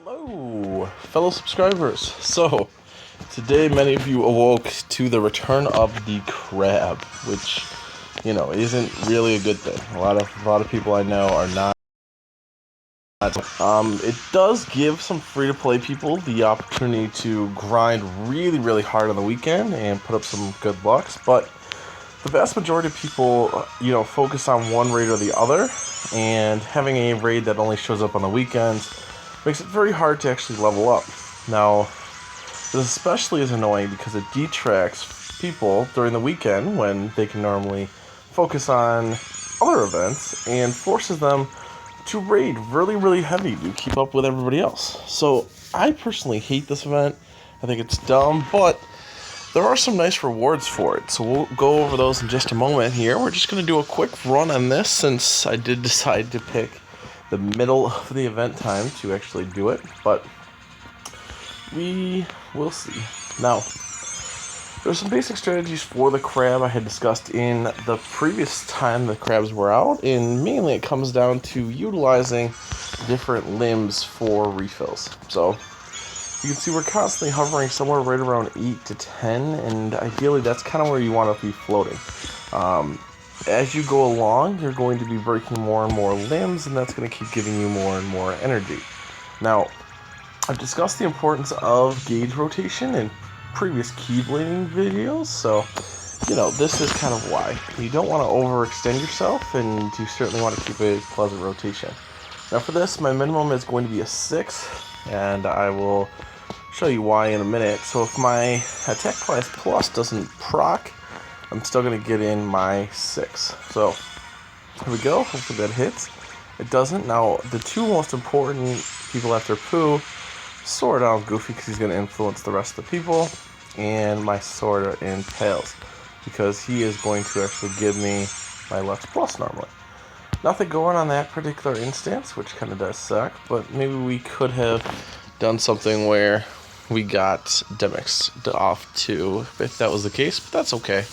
Hello, fellow subscribers. So, today many of you awoke to the return of the crab, which, isn't really a good thing. A lot of people I know are not. It does give some free-to-play people the opportunity to grind really, really hard on the weekend and put up some good lucks, but the vast majority of people, focus on one raid or the other, and having a raid that only shows up on the weekends makes it very hard to actually level up. Now, this especially is annoying because it detracts people during the weekend when they can normally focus on other events and forces them to raid really, really heavy to keep up with everybody else. So, I personally hate this event. I think it's dumb, but there are some nice rewards for it, so we'll go over those in just a moment here. We're just going to do a quick run on this since I did decide to pick the middle of the event time to actually do it, but we will see. Now, there's some basic strategies for the crab I had discussed in the previous time the crabs were out, and mainly it comes down to utilizing different limbs for refills. So, you can see we're constantly hovering somewhere right around 8 to 10, and ideally that's kind of where you want to be floating. As you go along, you're going to be breaking more and more limbs, and that's going to keep giving you more and more energy. Now, I've discussed the importance of gauge rotation in previous keyblading videos, so, this is kind of why. You don't want to overextend yourself, and you certainly want to keep a pleasant rotation. Now for this, my minimum is going to be a 6, and I will show you why in a minute. So if my attack class plus doesn't proc, I'm still going to get in my 6. So here we go. Hopefully that hits. It doesn't. Now the two most important people after Pooh, Sword on Goofy because he's going to influence the rest of the people, and my Sword in Tails because he is going to actually give me my left plus normally. Nothing going on that particular instance, which kind of does suck, but maybe we could have done something where we got Demix off too, if that was the case, but that's okay.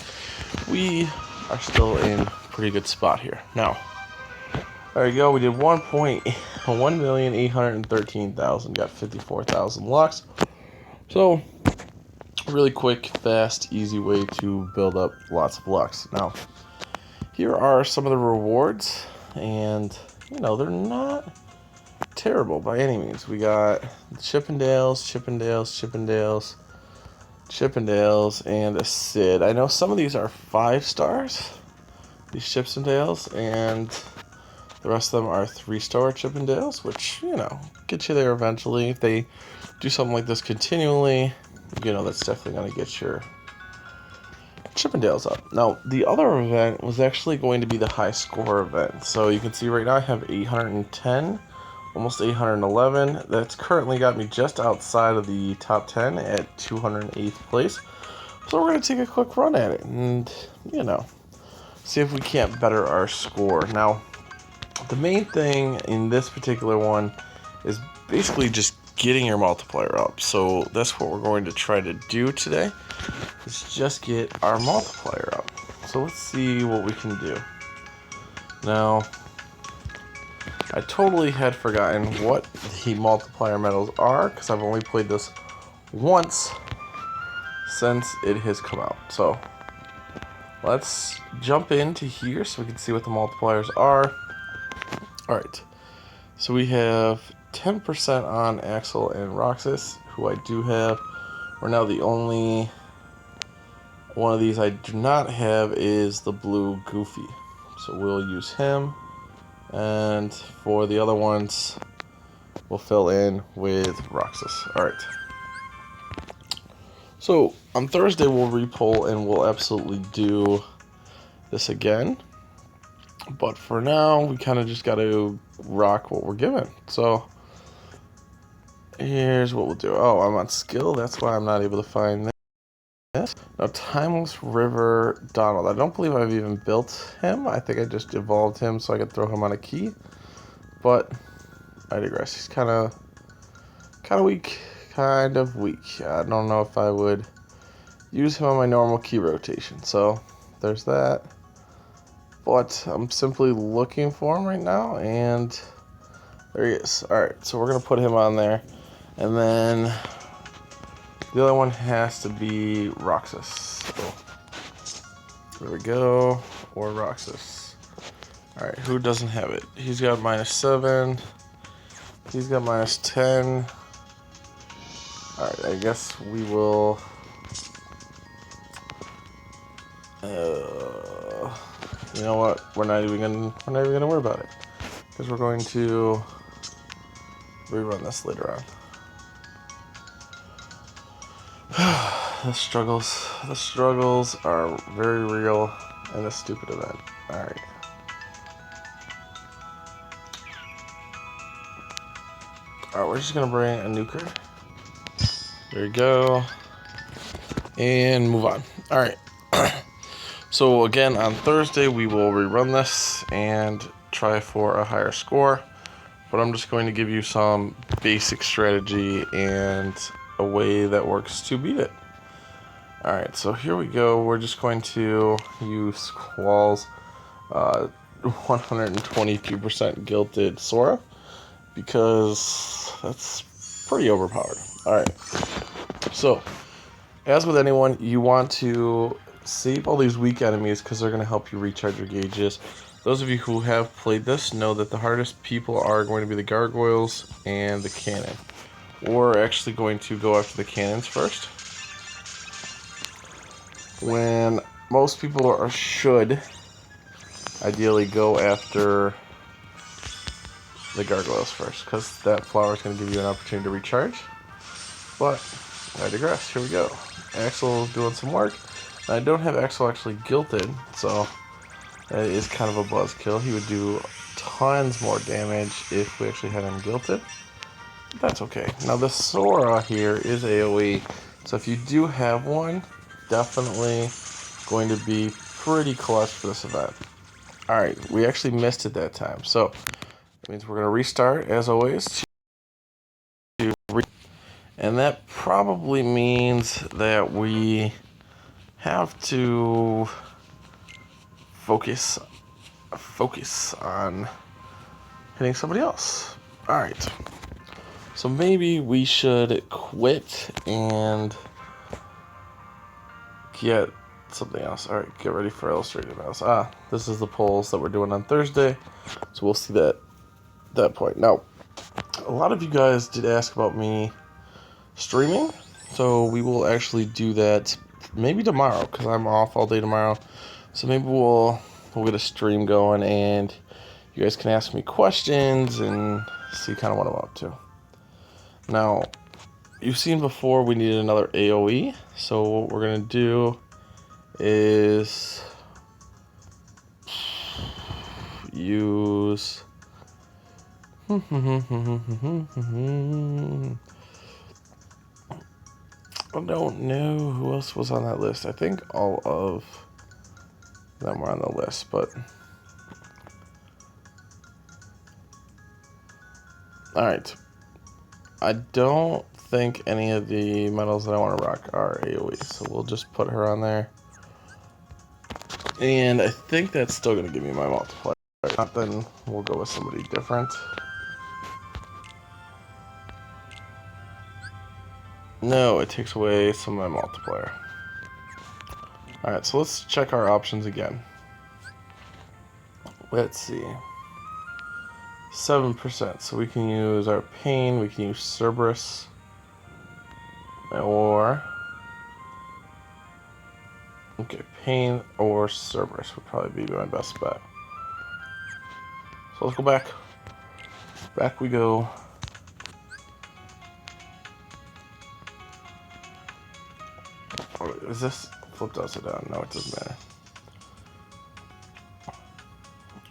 We are still in a pretty good spot here. Now, there you go, we did 1,813,000, got 54,000 lux. So, really quick, fast, easy way to build up lots of lux. Now, here are some of the rewards, and, they're not terrible by any means. We got Chippendales, and a Sid. I know some of these are 5 stars, these Chippendales, and the rest of them are 3-star Chippendales, which, get you there eventually. If they do something like this continually, that's definitely going to get your Chippendales up. Now, the other event was actually going to be the high score event. So you can see right now I have 810, almost 811. That's currently got me just outside of the top 10 at 208th place. So we're going to take a quick run at it and, see if we can't better our score. Now, the main thing in this particular one is basically just getting your multiplier up. So that's what we're going to try to do today, is just get our multiplier up. So let's see what we can do. Now, I totally had forgotten what the multiplier medals are because I've only played this once since it has come out. So let's jump into here so we can see what the multipliers are. Alright, so we have 10% on Axel and Roxas, who I do have. We're now the only one of these I do not have is the blue Goofy. So we'll use him. And for the other ones, we'll fill in with Roxas. Alright. So on Thursday we'll repoll and we'll absolutely do this again. But for now, we kind of just got to rock what we're given. So here's what we'll do. Oh, I'm on skill. That's why I'm not able to find this. Now, Timeless River Donald. I don't believe I've even built him. I think I just evolved him so I could throw him on a key. But I digress. He's kind of weak. I don't know if I would use him on my normal key rotation. So there's that. But I'm simply looking for him right now, and there he is. Alright, so we're going to put him on there. And then the other one has to be Roxas. So there we go. Or Roxas. Alright, who doesn't have it? He's got -7. He's got -10. Alright, I guess we will... you know what? We're not even gonna worry about it. Because we're going to rerun this later on. The struggles are very real in this stupid event. Alright. Alright, we're just gonna bring a nuker. There you go. And move on. Alright. So again, on Thursday we will rerun this and try for a higher score. But I'm just going to give you some basic strategy and a way that works to beat it. Alright, so here we go. We're just going to use Squall's 122% gilted Sora, because that's pretty overpowered. Alright, so as with anyone, you want to save all these weak enemies because they're going to help you recharge your gauges. Those of you who have played this know that the hardest people are going to be the gargoyles and the cannon. We're actually going to go after the cannons first, when most people should ideally go after the gargoyles first, because that flower is going to give you an opportunity to recharge. But I digress. Here we go. Axel doing some work. I don't have Axel actually guilted, so that is kind of a buzzkill. He would do tons more damage if we actually had him guilted. But that's okay. Now the Sora here is AoE, so if you do have one, definitely going to be pretty clutch for this event. Alright, we actually missed it that time, so that means we're going to restart as always. And that probably means that we have to focus on hitting somebody else. Alright, so maybe we should quit and get something else. Alright, get ready for illustrated mouse. This is the polls that we're doing on Thursday, so we'll see that point. Now, a lot of you guys did ask about me streaming, so we will actually do that maybe tomorrow, because I'm off all day tomorrow. So maybe we'll get a stream going and you guys can ask me questions and see kind of what I'm up to. Now, you've seen before we needed another AoE, so what we're gonna do is use I don't know who else was on that list. I think all of them were on the list, but alright. I don't think any of the medals that I want to rock are AoE, so we'll just put her on there. And I think that's still going to give me my multiplier. If not, then we'll go with somebody different. No, it takes away some of my multiplier. Alright, so let's check our options again. Let's see. 7%. So we can use our Pain, we can use Cerberus, or... okay, Pain or Cerberus would probably be my best bet. So let's go back. Back we go. Is this flipped upside down? No, it doesn't matter.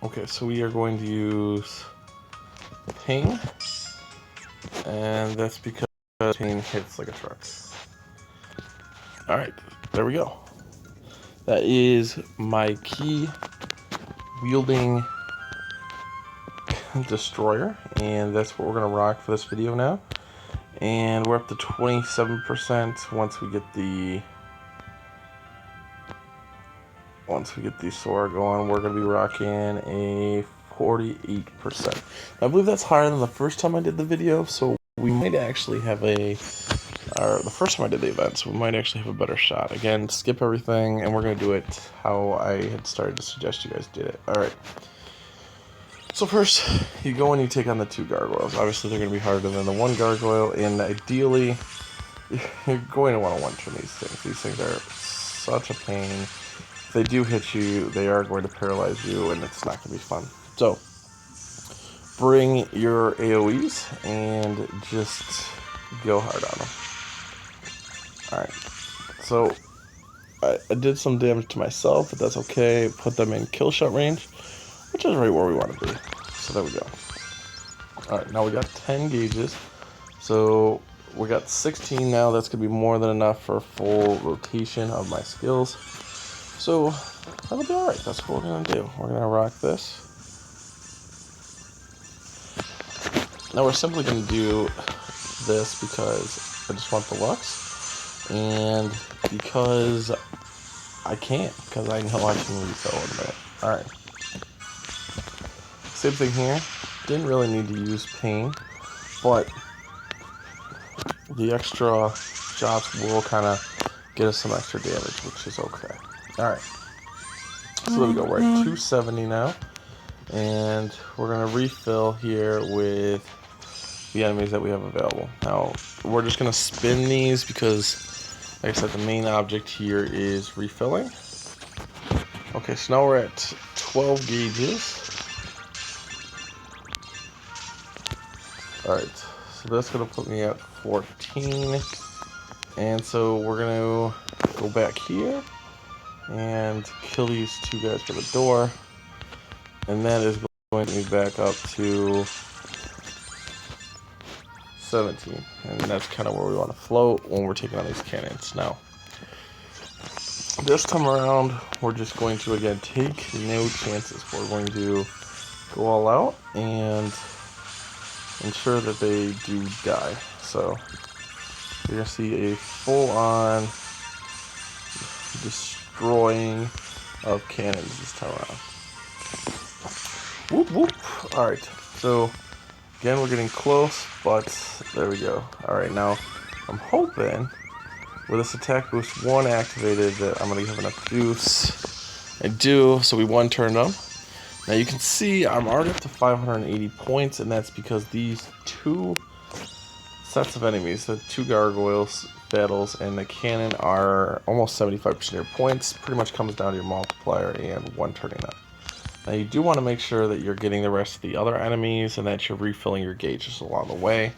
Okay, so we are going to use Pain, and that's because Pain hits like a truck. Alright, there we go. That is my key wielding destroyer, and that's what we're going to rock for this video now. And we're up to 27% once we get the Sora going. We're going to be rocking a 48%. I believe that's higher than the first time I did the video, so we might actually have the first time I did the event, so we might actually have a better shot. Again, skip everything, and we're going to do it how I had started to suggest you guys did it. Alright. So first, you go and you take on the 2 gargoyles. Obviously, they're going to be harder than the 1 gargoyle, and ideally, you're going to want to one-turn these things. These things are such a pain. If they do hit you, they are going to paralyze you, and it's not going to be fun. So, bring your AoEs and just go hard on them. Alright, so I did some damage to myself, but that's okay. Put them in kill shot range, which is right where we want to be. So there we go. Alright, now we got 10 gauges. So we got 16 now. That's going to be more than enough for a full rotation of my skills. So that'll be alright. That's what we're going to do. We're going to rock this. Now we're simply going to do this because I just want the Lux, and because I can, because I know I can refill in a minute. Alright. Same thing here. Didn't really need to use pain, but the extra shots will kind of get us some extra damage, which is okay. Alright. So there we go. We're at 270 now. And we're going to refill here with the enemies that we have available. Now, we're just going to spin these because, like I said, the main object here is refilling. Okay, so now we're at 12 gauges. Alright, so that's going to put me at 14. And so we're going to go back here and kill these 2 guys for the door. And that is going to get me back up to 17. And that's kind of where we want to float when we're taking on these cannons. Now, this time around, we're just going to, again, take no chances. We're going to go all out and ensure that they do die. So, you're going to see a full-on destroying of cannons this time around. Whoop, whoop. Alright, so, again, we're getting close, but there we go. Alright, now, I'm hoping with this attack boost 1 activated that I'm going to have enough juice. I do, so we one-turned them. Now you can see I'm already up to 580 points, and that's because these 2 sets of enemies, the 2 gargoyles, battles, and the cannon are almost 75% of your points. Pretty much comes down to your multiplier and one-turning them. Now you do want to make sure that you're getting the rest of the other enemies and that you're refilling your gauges along the way.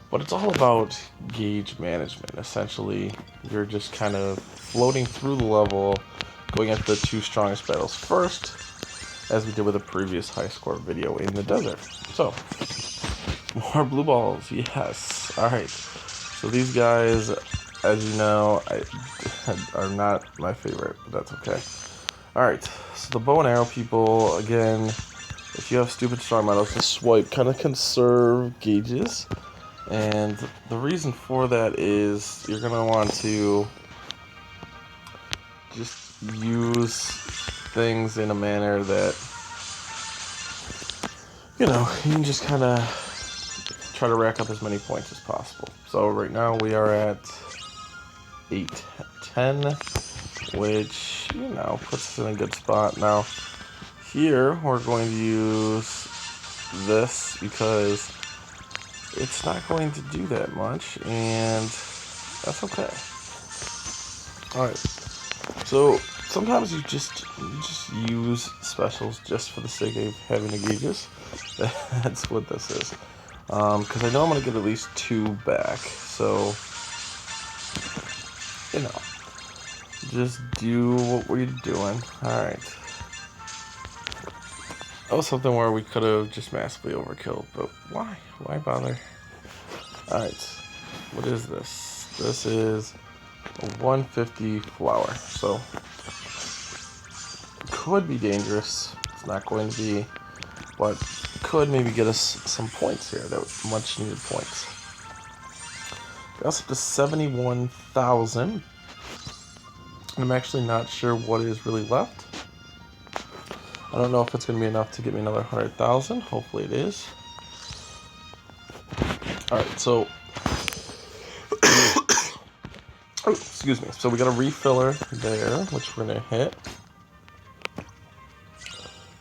But it's all about gauge management. Essentially, you're just kind of floating through the level, going after the 2 strongest battles first, as we did with a previous high score video in the desert. So, more blue balls, yes. Alright, so these guys, as you know, are not my favorite, but that's okay. Alright, so the bow and arrow people, again, if you have stupid strong metals, just swipe, kind of conserve gauges. And the reason for that is you're going to want to just use things in a manner that, you know, you can just kind of try to rack up as many points as possible. So right now we are at 810, which, you know, puts us in a good spot. Now, here we're going to use this because it's not going to do that much, and that's okay. Alright, so sometimes you just use specials just for the sake of having the gauges. That's what this is. Because I know I'm going to get at least 2 back, so, you know, just do what we're doing. Alright. That was something where we could have just massively overkilled, but why? Why bother? Alright, what is this? This is a 150 flower, so could be dangerous. It's not going to be, but could maybe get us some points here, that much needed points. Got us up to 71,000. I'm actually not sure what is really left. I don't know if it's going to be enough to get me another 100,000. Hopefully it is. Alright, so oh, excuse me. So we got a refiller there, which we're gonna hit.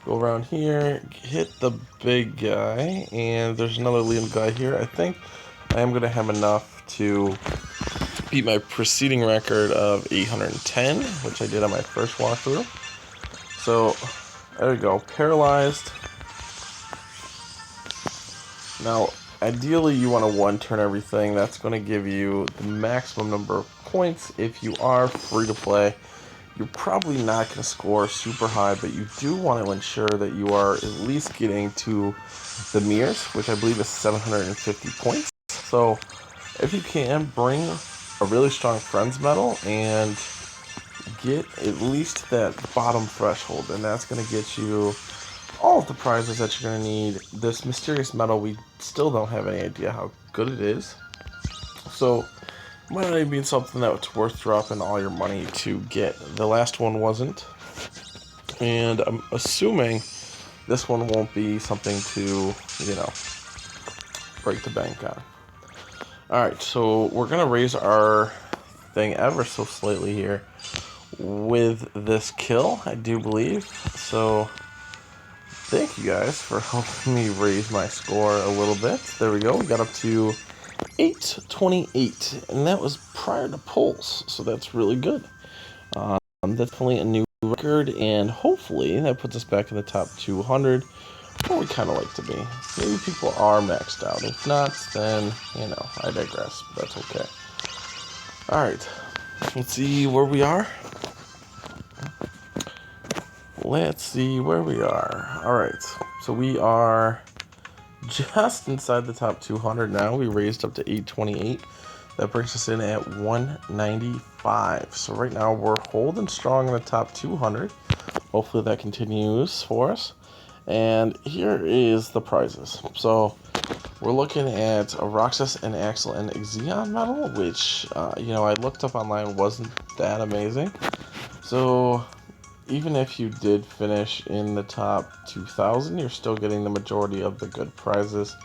Go around here, hit the big guy, and there's another Liam guy here. I think I am gonna have enough to beat my preceding record of 810, which I did on my first walkthrough. So there we go, paralyzed. Now, ideally you want to one-turn everything. That's going to give you the maximum number of points. If you are free to play, you're probably not going to score super high, but you do want to ensure that you are at least getting to the mirrors, which I believe is 750 points. So if you can, bring a really strong friends medal and get at least that bottom threshold, and that's going to get you all of the prizes that you're going to need. This mysterious medal, we still don't have any idea how good it is, so it might not even be something that's worth dropping all your money to get. The last one wasn't, and I'm assuming this one won't be something to, break the bank on. Alright, so we're going to raise our thing ever so slightly here with this kill, I do believe. So thank you guys for helping me raise my score a little bit. There we go. We got up to 828, and that was prior to pulls, so that's really good. Definitely a new record, and hopefully that puts us back in the top 200, where we kind of like to be. Maybe people are maxed out. If not, then, I digress. But that's okay. Alright, let's see where we are. Let's see where we are. Alright, so we are just inside the top 200 now. We raised up to 828. That brings us in at 195. So right now we're holding strong in the top 200. Hopefully that continues for us. And here is the prizes. So we're looking at a Roxas, an Axel, and a Xeon medal, which, I looked up online, wasn't that amazing. So even if you did finish in the top 2,000, you're still getting the majority of the good prizes,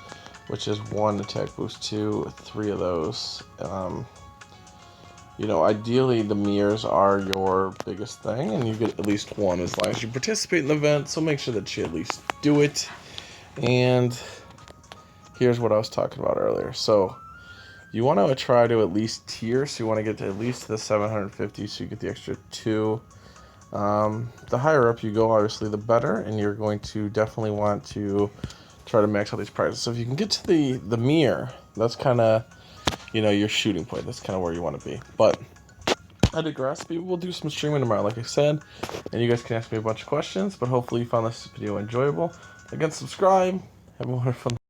which is 1 attack boost, 2, 3 of those. Ideally the mirrors are your biggest thing, and you get at least 1 as long as you participate in the event, so make sure that you at least do it. And here's what I was talking about earlier. So you want to try to at least tier, so you want to get to at least the 750, so you get the extra 2. The higher up you go, obviously, the better, and you're going to definitely want to try to max out these prizes. So if you can get to the mirror, that's kind of, your shooting point. That's kind of where you want to be. But I digress. We will do some streaming tomorrow, like I said, and you guys can ask me a bunch of questions, but hopefully you found this video enjoyable. Again, subscribe. Have a wonderful